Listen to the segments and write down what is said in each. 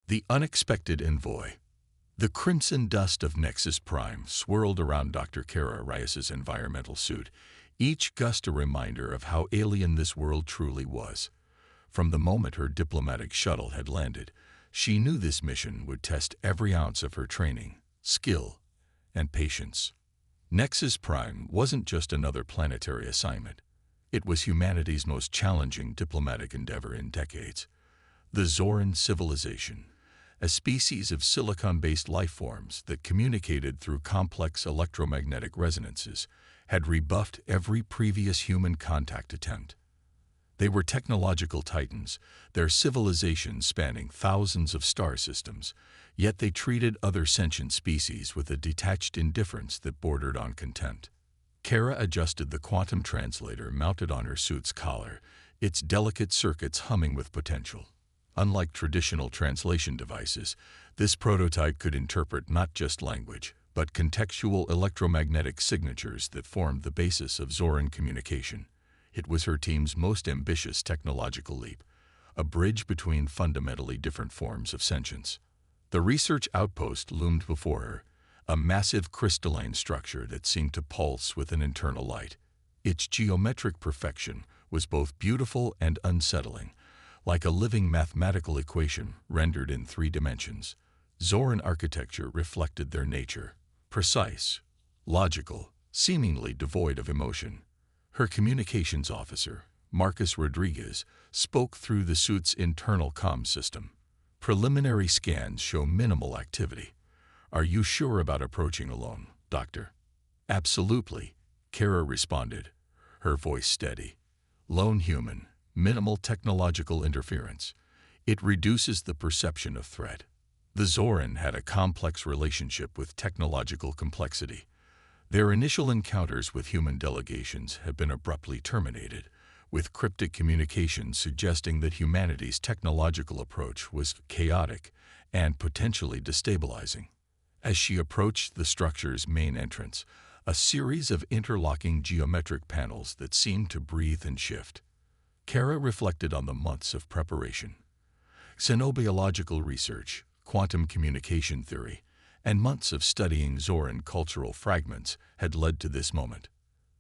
The unexpected envoy. The crimson dust of Nexus Prime swirled around Dr. Kara Rias's environmental suit, each gust a reminder of how alien this world truly was. From the moment her diplomatic shuttle had landed, she knew this mission would test every ounce of her training, skill, and patience. Nexus Prime wasn't just another planetary assignment. It was humanity's most challenging diplomatic endeavor in decades. The Zoran civilization, a species of silicon-based life forms that communicated through complex electromagnetic resonances, had rebuffed every previous human contact attempt. They were technological titans, their civilization spanning thousands of star systems, yet they treated other sentient species with a detached indifference that bordered on contempt. Kara adjusted the quantum translator mounted on her suit's collar, its delicate circuits humming with potential. Unlike traditional translation devices, this prototype could interpret not just language, but contextual electromagnetic signatures that formed the basis of Zoran communication. It was her team's most ambitious technological leap, a bridge between fundamentally different forms of sentience. The research outpost loomed before her, a massive crystalline structure that seemed to pulse with an internal light. Its geometric perfection was both beautiful and unsettling, like a living mathematical equation rendered in 3 dimensions. Zoran architecture reflected their nature, precise, logical, seemingly devoid of emotion. Her communications officer, Marcus Rodriguez, spoke through the suit's internal comm system. Preliminary scans show minimal activity. Are you sure about approaching alone, Doctor? Absolutely, Kara responded, her voice steady. Lone human, minimal technological interference. It reduces the perception of threat. The Zoran had a complex relationship with technological complexity. Their initial encounters with human delegations have been abruptly terminated, with cryptic communications suggesting that humanity's technological approach was chaotic and potentially destabilizing. As she approached the structure's main entrance, a series of interlocking geometric panels that seemed to breathe and shift. Kara reflected on the months of preparation. Xenobiological research, quantum communication theory, and months of studying Zoran cultural fragments had led to this moment.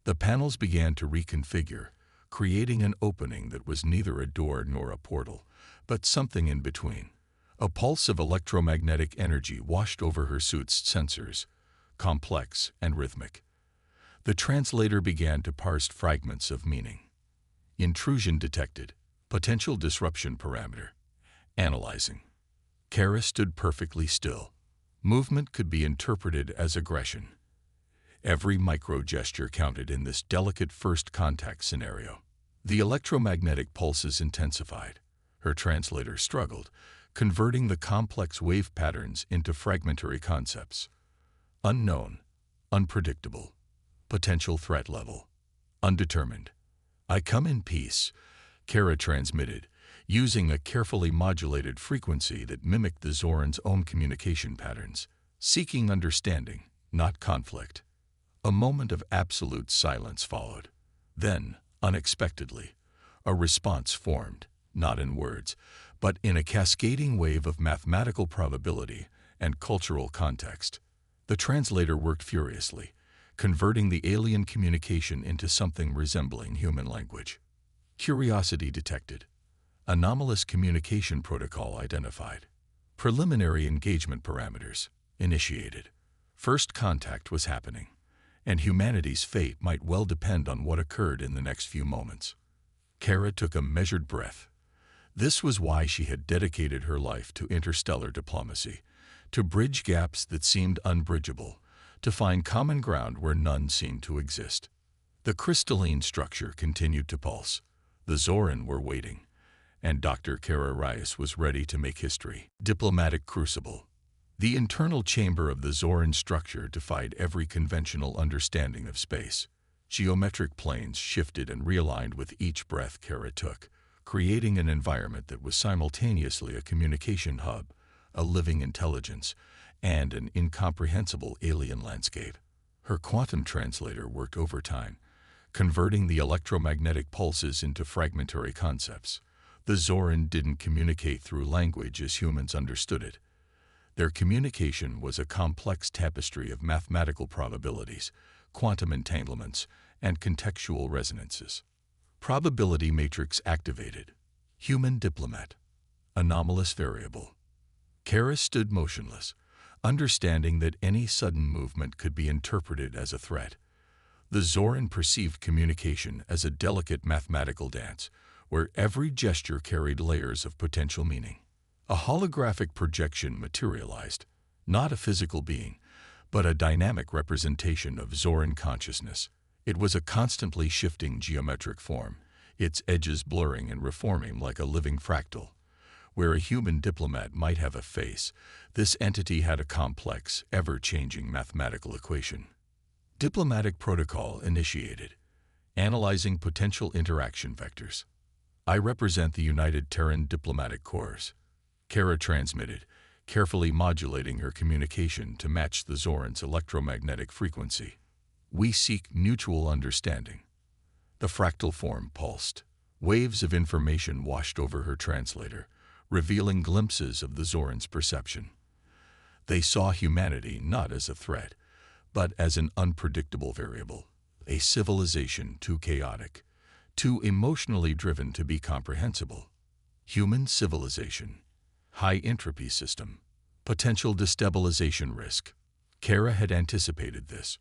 The panels began to reconfigure, creating an opening that was neither a door nor a portal, but something in between. A pulse of electromagnetic energy washed over her suit's sensors, complex and rhythmic. The translator began to parse fragments of meaning. Intrusion detected. Potential disruption parameter. Analyzing. Kara stood perfectly still. Movement could be interpreted as aggression. Every micro-gesture counted in this delicate first contact scenario. The electromagnetic pulses intensified. Her translator struggled, converting the complex wave patterns into fragmentary concepts. Unknown, unpredictable, potential threat level, undetermined. I come in peace, Kara transmitted, using a carefully modulated frequency that mimicked the Zoran's own communication patterns, seeking understanding, not conflict. A moment of absolute silence followed. Then, unexpectedly, a response formed, not in words, but in a cascading wave of mathematical probability and cultural context. The translator worked furiously, converting the alien communication into something resembling human language. Curiosity detected. Anomalous communication protocol identified. Preliminary engagement parameters initiated. First contact was happening, and humanity's fate might well depend on what occurred in the next few moments. Kara took a measured breath. This was why she had dedicated her life to interstellar diplomacy, to bridge gaps that seemed unbridgeable, to find common ground where none seemed to exist. The crystalline structure continued to pulse. The Zoran were waiting, and Dr. Kara Rias was ready to make history. Diplomatic crucible. The internal chamber of the Zoran structure defied every conventional understanding of space. Geometric planes shifted and realigned with each breath Kara took, creating an environment that was simultaneously a communication hub, a living intelligence, and an incomprehensible alien landscape. Her quantum translator worked overtime, converting the electromagnetic pulses into fragmentary concepts. The Zoran didn't communicate through language as humans understood it. Their communication was a complex tapestry of mathematical probabilities, quantum entanglements, and contextual resonances. Probability matrix activated. Human diplomat. Anomalous variable. Kara stood motionless, understanding that any sudden movement could be interpreted as a threat. The Zoran perceived communication as a delicate mathematical dance, where every gesture carried layers of potential meaning. A holographic projection materialized, not a physical being, but a dynamic representation of Zoran consciousness. It was a constantly shifting geometric form, its edges blurring and reforming like a living fractal. Where a human diplomat might have a face, this entity had a complex, ever-changing mathematical equation. Diplomatic protocol initiated. Analyzing potential interaction vectors. I represent the United Terran Diplomatic Corps. Kara transmitted, carefully modulating her communication to match the Zoran's electromagnetic frequency. We seek mutual understanding. The fractal form pulsed. Waves of information washed over her translator, revealing glimpses of the Zoran's perception. They saw humanity not as a threat, but as an unpredictable variable, a civilization too chaotic, too emotionally driven to be comprehensible. Human civilization. High entropy system. Potential destabilization risk. Kara had anticipated this.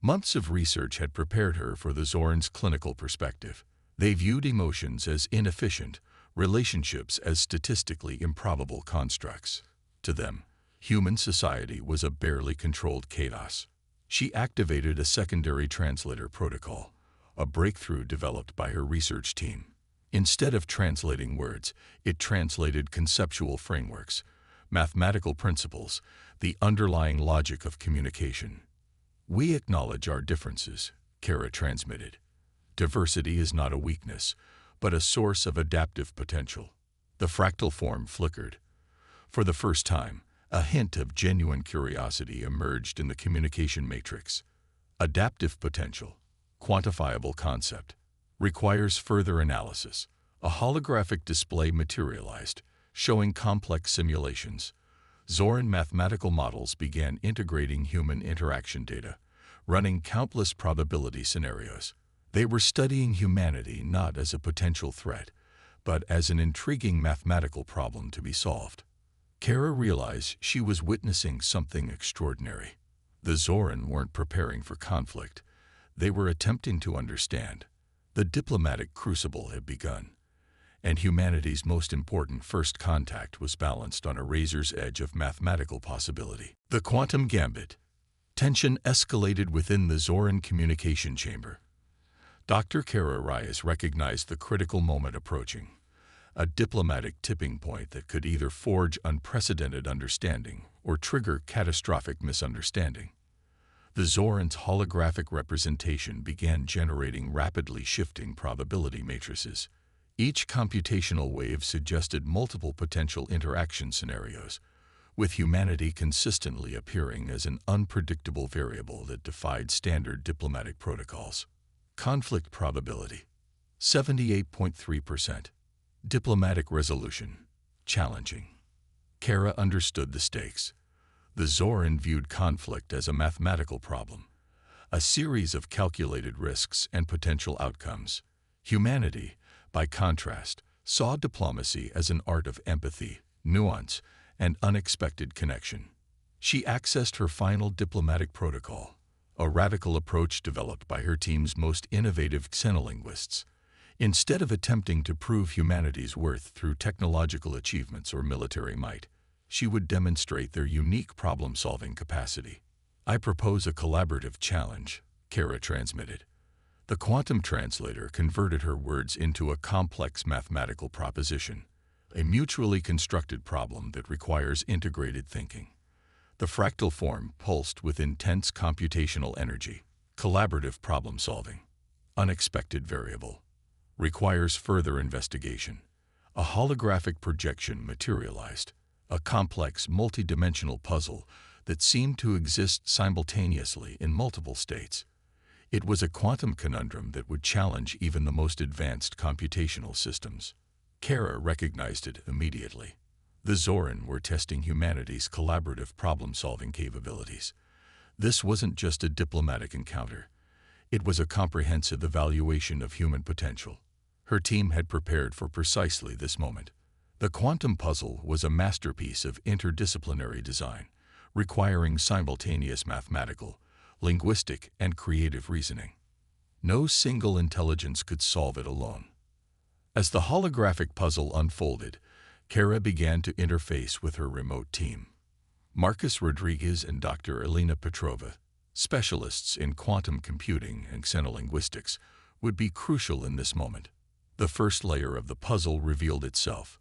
Months of research had prepared her for the Zoran's clinical perspective. They viewed emotions as inefficient, relationships as statistically improbable constructs. To them, human society was a barely controlled chaos. She activated a secondary translator protocol, a breakthrough developed by her research team. Instead of translating words, it translated conceptual frameworks, mathematical principles, the underlying logic of communication. We acknowledge our differences, Kara transmitted. Diversity is not a weakness, but a source of adaptive potential. The fractal form flickered. For the first time, a hint of genuine curiosity emerged in the communication matrix. Adaptive potential, quantifiable concept, requires further analysis. A holographic display materialized, showing complex simulations. Zoran mathematical models began integrating human interaction data, running countless probability scenarios. They were studying humanity not as a potential threat, but as an intriguing mathematical problem to be solved. Kara realized she was witnessing something extraordinary. The Zoran weren't preparing for conflict. They were attempting to understand. The diplomatic crucible had begun, and humanity's most important first contact was balanced on a razor's edge of mathematical possibility. The quantum gambit. Tension escalated within the Zoran communication chamber. Dr. Kara Reyes recognized the critical moment approaching, a diplomatic tipping point that could either forge unprecedented understanding or trigger catastrophic misunderstanding. The Zoran's holographic representation began generating rapidly shifting probability matrices. Each computational wave suggested multiple potential interaction scenarios, with humanity consistently appearing as an unpredictable variable that defied standard diplomatic protocols. Conflict probability, 78.3%. Diplomatic resolution, challenging. Kara understood the stakes. The Zoran viewed conflict as a mathematical problem, a series of calculated risks and potential outcomes. Humanity, by contrast, saw diplomacy as an art of empathy, nuance, and unexpected connection. She accessed her final diplomatic protocol, a radical approach developed by her team's most innovative xenolinguists. Instead of attempting to prove humanity's worth through technological achievements or military might, she would demonstrate their unique problem-solving capacity. I propose a collaborative challenge, Kara transmitted. The quantum translator converted her words into a complex mathematical proposition, a mutually constructed problem that requires integrated thinking. The fractal form pulsed with intense computational energy. Collaborative problem-solving. Unexpected variable. Requires further investigation. A holographic projection materialized, a complex multidimensional puzzle that seemed to exist simultaneously in multiple states. It was a quantum conundrum that would challenge even the most advanced computational systems. Kara recognized it immediately. The Zoran were testing humanity's collaborative problem-solving capabilities. This wasn't just a diplomatic encounter. It was a comprehensive evaluation of human potential. Her team had prepared for precisely this moment. The quantum puzzle was a masterpiece of interdisciplinary design, requiring simultaneous mathematical, linguistic, and creative reasoning. No single intelligence could solve it alone. As the holographic puzzle unfolded, Kara began to interface with her remote team. Marcus Rodriguez and Dr. Elena Petrova, specialists in quantum computing and xenolinguistics, would be crucial in this moment. The first layer of the puzzle revealed itself,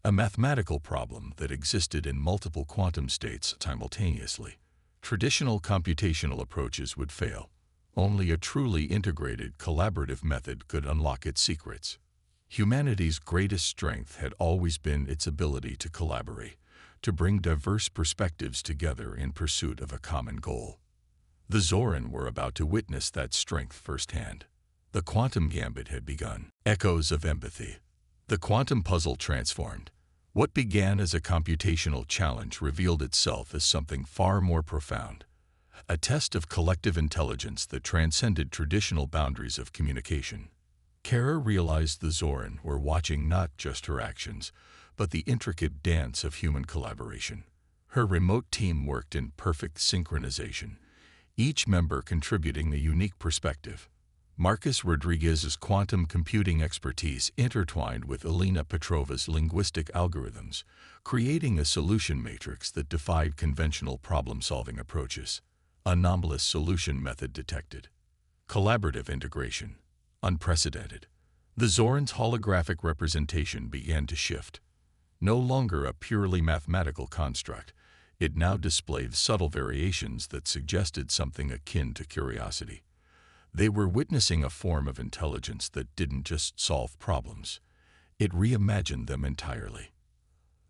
a mathematical problem that existed in multiple quantum states simultaneously. Traditional computational approaches would fail. Only a truly integrated, collaborative method could unlock its secrets. Humanity's greatest strength had always been its ability to collaborate, to bring diverse perspectives together in pursuit of a common goal. The Zoran were about to witness that strength firsthand. The quantum gambit had begun. Echoes of empathy. The quantum puzzle transformed. What began as a computational challenge revealed itself as something far more profound, a test of collective intelligence that transcended traditional boundaries of communication. Kara realized the Zoran were watching not just her actions, but the intricate dance of human collaboration. Her remote team worked in perfect synchronization, each member contributing a unique perspective. Marcus Rodriguez's quantum computing expertise intertwined with Elena Petrova's linguistic algorithms, creating a solution matrix that defied conventional problem-solving approaches. Anomalous solution method detected. Collaborative integration. Unprecedented. The Zoran's holographic representation began to shift. No longer a purely mathematical construct, it now displayed subtle variations that suggested something akin to curiosity. They were witnessing a form of intelligence that didn't just solve problems. It reimagined them entirely.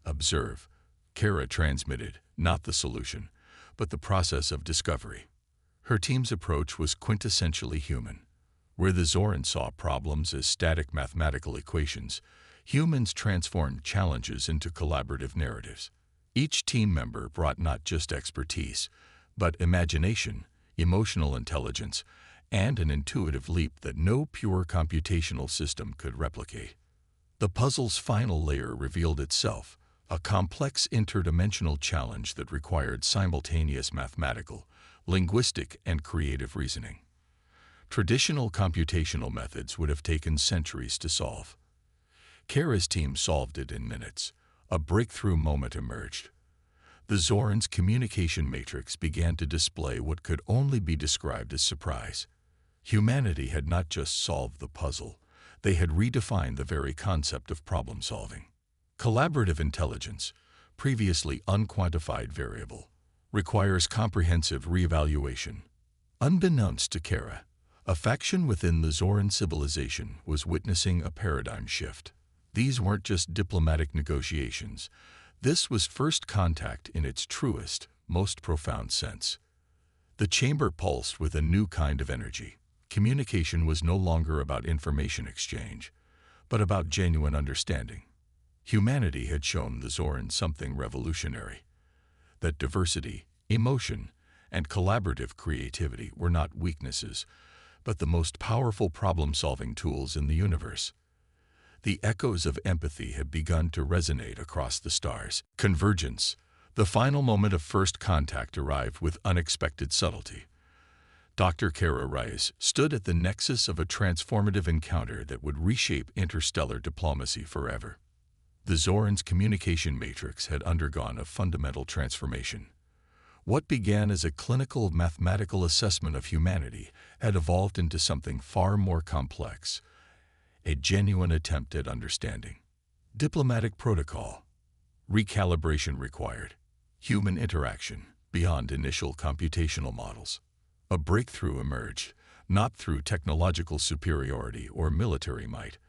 Observe, Kara transmitted, not the solution, but the process of discovery. Her team's approach was quintessentially human. Where the Zoran saw problems as static mathematical equations, humans transformed challenges into collaborative narratives. Each team member brought not just expertise, but imagination, emotional intelligence, and an intuitive leap that no pure computational system could replicate. The puzzle's final layer revealed itself, a complex interdimensional challenge that required simultaneous mathematical, linguistic, and creative reasoning. Traditional computational methods would have taken centuries to solve. Kara's team solved it in minutes. A breakthrough moment emerged. The Zoran's communication matrix began to display what could only be described as surprise. Humanity had not just solved the puzzle, they had redefined the very concept of problem-solving. Collaborative intelligence, previously unquantified variable, requires comprehensive reevaluation. Unbeknownst to Kara, a faction within the Zoran civilization was witnessing a paradigm shift. These weren't just diplomatic negotiations. This was first contact in its truest, most profound sense. The chamber pulsed with a new kind of energy. Communication was no longer about information exchange, but about genuine understanding. Humanity had shown the Zoran something revolutionary, that diversity, emotion, and collaborative creativity were not weaknesses, but the most powerful problem-solving tools in the universe. The echoes of empathy had begun to resonate across the stars. Convergence, the final moment of first contact, arrived with unexpected subtlety. Dr. Kara Reyes stood at the nexus of a transformative encounter that would reshape interstellar diplomacy forever. The Zoran's communication matrix had undergone a fundamental transformation. What began as a clinical mathematical assessment of humanity had evolved into something far more complex, a genuine attempt at understanding. Diplomatic protocol. Recalibration required. Human interaction beyond initial computational models. A breakthrough emerged, not through technological superiority or military might,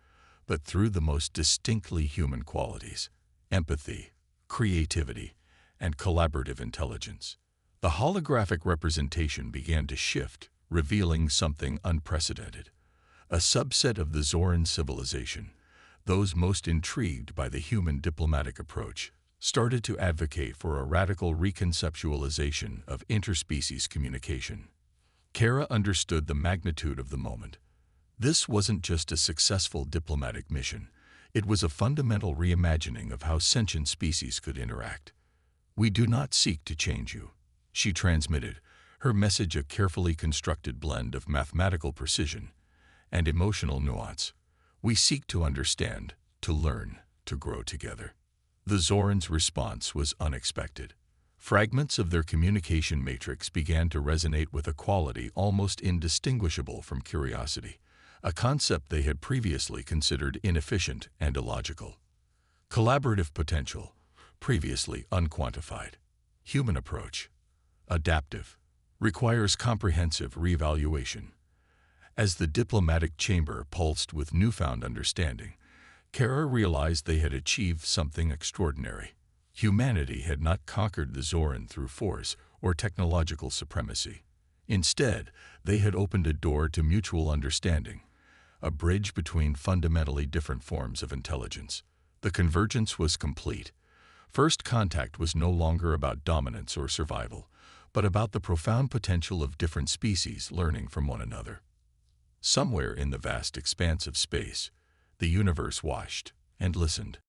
but through the most distinctly human qualities: empathy, creativity, and collaborative intelligence. The holographic representation began to shift, revealing something unprecedented. A subset of the Zoran civilization, Those most intrigued by the human diplomatic approach started to advocate for a radical reconceptualization of interspecies communication. Kara understood the magnitude of the moment. This wasn't just a successful diplomatic mission. It was a fundamental reimagining of how sentient species could interact. "We do not seek to change you," she transmitted, her message a carefully constructed blend of mathematical precision and emotional nuance. "We seek to understand, to learn, to grow together." The Zorans' response was unexpected. Fragments of their communication matrix began to resonate with a quality almost indistinguishable from curiosity, a concept they had previously considered inefficient and illogical. Collaborative potential, previously unquantified. Human approach, adaptive, requires comprehensive reevaluation. As the diplomatic chamber pulsed with newfound understanding, Kara realized they had achieved something extraordinary. Humanity had not conquered the Zoran through force or technological supremacy. Instead, they had opened a door to mutual understanding, a bridge between fundamentally different forms of intelligence. The convergence was complete. First contact was no longer about dominance or survival, but about the profound potential of different species learning from one another. Somewhere in the vast expanse of space, the universe watched and listened.